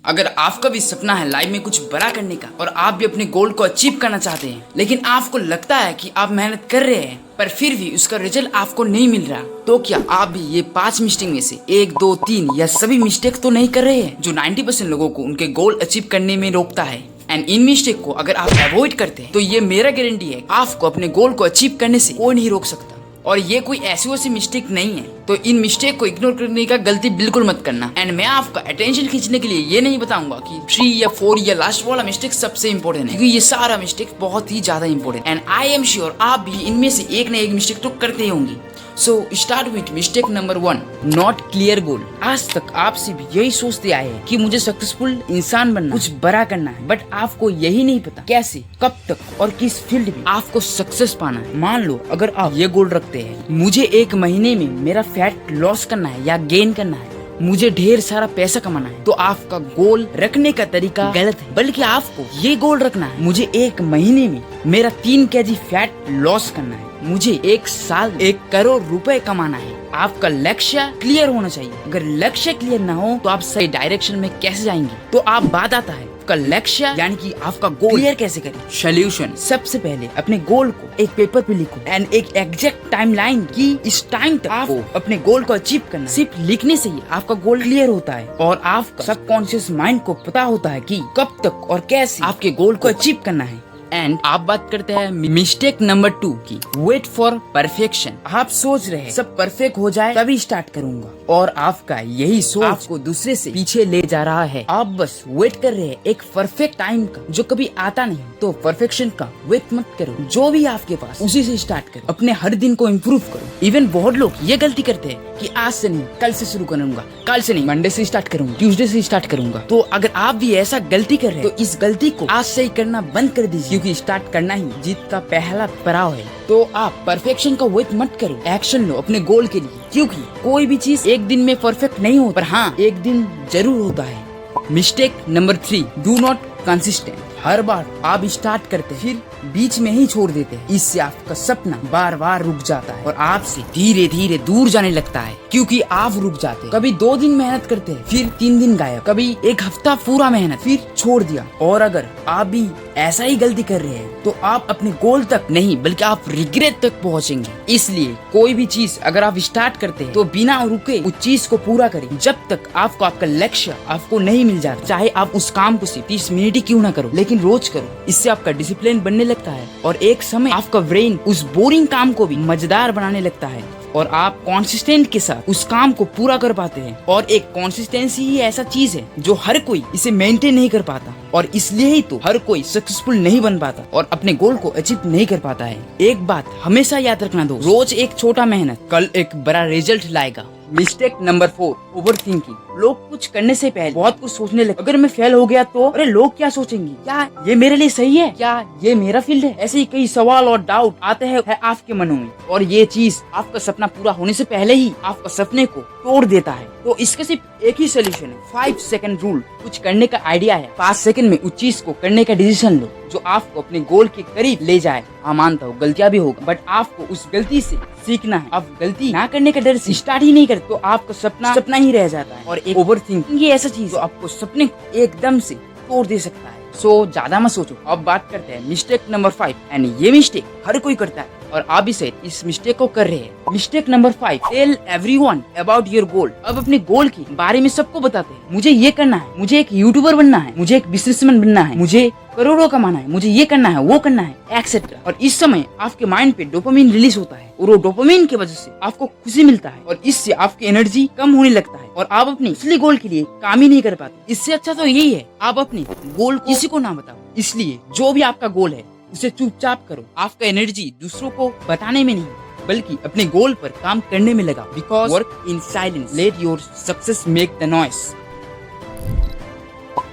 अगर आपका भी सपना है लाइफ में कुछ बड़ा करने का और आप भी अपने गोल को अचीव करना चाहते हैं, लेकिन आपको लगता है कि आप मेहनत कर रहे हैं पर फिर भी उसका रिजल्ट आपको नहीं मिल रहा, तो क्या आप भी ये 5 मिस्टेक में से 1, 2, 3 या सभी मिस्टेक तो नहीं कर रहे हैं जो 90% लोगों को उनके गोल अचीव करने में रोकता है। एंड इन मिस्टेक को अगर आप अवॉइड करते हैं तो ये मेरा गारंटी है आपको अपने गोल को अचीव करने से कोई नहीं रोक सकता। और ये कोई ऐसी वैसी मिस्टेक नहीं है, तो इन मिस्टेक को इग्नोर करने का गलती बिल्कुल मत करना। एंड मैं आपका अटेंशन खींचने के लिए ये नहीं बताऊंगा कि 3 या 4 या लास्ट वाला मिस्टेक सबसे इंपॉर्टेंट है, क्योंकि ये सारा मिस्टेक बहुत ही ज्यादा important. And I am sure आप भी इनमें से एक न एक मिस्टेक तो करते ही होंगी। So start with mistake number 1, not clear goal. आज तक आपसे भी यही सोचते आए हैं कि मुझे सक्सेसफुल इंसान बनना, कुछ बड़ा करना है, बट आपको यही नहीं पता कैसे, कब तक और किस फील्ड में आपको सक्सेस पाना है। मान लो अगर आप ये गोल रखते हैं, मुझे 1 महीने में मेरा फैट लॉस करना है या गेन करना है, मुझे ढेर सारा पैसा कमाना है, तो आपका गोल रखने का तरीका गलत है। बल्कि आपको ये गोल रखना है, मुझे 1 महीने में मेरा 3 kg फैट लॉस करना है, मुझे 1 साल 1 करोड़ रुपए कमाना है। आपका लक्ष्य क्लियर होना चाहिए। अगर लक्ष्य क्लियर ना हो तो आप सही डायरेक्शन में कैसे जाएंगे? तो आप बात आता है आपका लक्ष्य यानी कि आपका गोल क्लियर कैसे करें। सोल्यूशन, सबसे पहले अपने गोल को एक पेपर पे लिखो एंड एक एग्जैक्ट टाइमलाइन की इस टाइम तक आपको अपने गोल को अचीव करना। सिर्फ लिखने से ही आपका गोल क्लियर होता है और आपका सबकॉन्शियस माइंड को पता होता है कि कब तक और कैसे आपके गोल को अचीव करना है। एंड आप बात करते हैं मिस्टेक नंबर 2 की, वेट फॉर परफेक्शन। आप सोच रहे हैं सब परफेक्ट हो जाए तभी स्टार्ट करूंगा, और आपका यही सोच आपको दूसरे से पीछे ले जा रहा है। आप बस वेट कर रहे हैं एक परफेक्ट टाइम का जो कभी आता नहीं। तो परफेक्शन का वेट मत करो, जो भी आपके पास उसी से स्टार्ट करो। अपने हर दिन को इम्प्रूव करो। इवन बहुत लोग ये गलती करते हैं कि आज से नहीं कल से शुरू करूंगा, कल से नहीं मंडे से स्टार्ट करूंगा, ट्यूसडे से स्टार्ट करूंगा। तो अगर आप भी ऐसा गलती कर रहे हैं तो इस गलती को आज से ही करना बंद कर दीजिए, क्योंकि स्टार्ट करना ही जीत का पहला पड़ाव है। तो आप परफेक्शन का वेट मत करो, एक्शन लो अपने गोल के लिए, क्योंकि कोई भी चीज एक दिन में परफेक्ट नहीं होता, पर हाँ एक दिन जरूर होता है। Mistake number 3, do not consistent. हर बार आप स्टार्ट करते हैं फिर बीच में ही छोड़ देते हैं। इससे आपका सपना बार बार रुक जाता है और आपसे धीरे धीरे दूर जाने लगता है, क्योंकि आप रुक जाते हैं। कभी 2 दिन मेहनत करते हैं फिर 3 दिन गायब, कभी 1 हफ्ता पूरा मेहनत फिर छोड़ दिया। और अगर आप भी ऐसा ही गलती कर रहे हैं तो आप अपने गोल तक नहीं बल्कि आप रिग्रेट तक पहुंचेंगे। इसलिए कोई भी चीज अगर आप स्टार्ट करते हैं तो बिना रुके उस चीज को पूरा करें जब तक आपको आपका लक्ष्य आपको नहीं मिल जाता। चाहे आप उस काम को सिर्फ 30 मिनट ही क्यों ना करो, लेकिन रोज करो। इससे आपका डिसिप्लिन बनने लगता है और एक समय आपका ब्रेन उस बोरिंग काम को भी मजेदार बनाने लगता है और आप कंसिस्टेंट के साथ उस काम को पूरा कर पाते हैं। और एक कंसिस्टेंसी ही ऐसा चीज है जो हर कोई इसे मेंटेन नहीं कर पाता, और इसलिए ही तो हर कोई सक्सेसफुल नहीं बन पाता और अपने गोल को अचीव नहीं कर पाता है। एक बात हमेशा याद रखना दो, रोज एक छोटा मेहनत कल एक बड़ा रिजल्ट लाएगा। Mistake number 4, over thinking. लोग कुछ करने से पहले बहुत कुछ सोचने लगते। अगर मैं फेल हो गया तो अरे लोग क्या सोचेंगे, क्या ये मेरे लिए सही है, क्या ये मेरा फील्ड है। ऐसे ही कई सवाल और डाउट आते हैं आपके मनों में, और ये चीज आपका सपना पूरा होने से पहले ही आपका सपने को तोड़ देता है। तो इसका सिर्फ एक ही सोल्यूशन है, 5 सेकंड रूल। कुछ करने का आइडिया है, 5 सेकंड में उस चीज को करने का डिसीजन लो जो आपको अपने गोल के करीब ले जाए। हाँ मानता हूँ गलतियां भी होगा, बट आपको उस गलती से सीखना है। आप गलती ना करने का डर से स्टार्ट ही नहीं करते तो आपका सपना ही रह जाता है। और एक ओवर थिंकिंग ये ऐसा चीज जो आपको सपने को एकदम से तोड़ दे सकता है। सो ज्यादा मत सोचो। अब बात करते हैं मिस्टेक नंबर 5, एंड ये मिस्टेक हर कोई करता है और आप भी शायद इस मिस्टेक को कर रहे हैं। Mistake number 5, tell everyone about your goal. अब अपने गोल के बारे में सबको बताते हैं, मुझे ये करना है, मुझे एक यूट्यूबर बनना है, मुझे एक बिजनेसमैन बनना है, मुझे करोड़ों कमाना है, मुझे ये करना है, वो करना है, एक्सेट्रा। और इस समय आपके माइंड पे डोपामिन रिलीज होता है और वो डोपामिन की वजह से आपको खुशी मिलता है और इससे आपकी एनर्जी कम होने लगता है और आप अपने असली गोल के लिए काम ही नहीं कर पाते। इससे अच्छा तो यही है आप अपने गोल किसी को ना बताओ। इसलिए जो भी आपका गोल है उसे चुपचाप करो। आपका एनर्जी दूसरों को बताने में नहीं बल्कि अपने गोल पर काम करने में लगा। Because work in silence, let your success make the noise.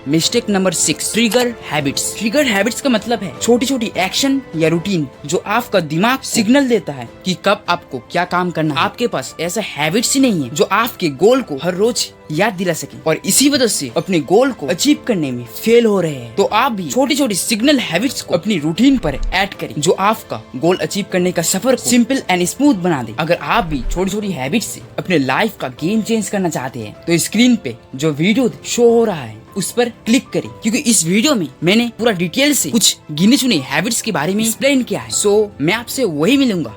Mistake number 6, trigger habits. Trigger habits का मतलब है छोटी छोटी एक्शन या रूटीन जो आपका दिमाग सिग्नल देता है कि कब आपको क्या काम करना है। आपके पास ऐसा हैबिट्स ही नहीं है जो आपके गोल को हर रोज याद दिला सके और इसी वजह से अपने गोल को अचीव करने में फेल हो रहे हैं। तो आप भी छोटी छोटी सिग्नल हैबिट्स को अपनी रूटीन पर ऐड करें जो आपका गोल अचीव करने का सफर को सिंपल एंड स्मूथ बना दे। अगर आप भी छोटी छोटी हैबिट्स से अपने लाइफ का गेम चेंज करना चाहते हैं तो स्क्रीन पे जो वीडियो शो हो रहा है उस पर क्लिक करें, क्योंकि इस वीडियो में मैंने पूरा डिटेल से कुछ गिने चुने हैबिट्स के बारे में एक्सप्लेन किया है। सो मैं आपसे वही मिलूंगा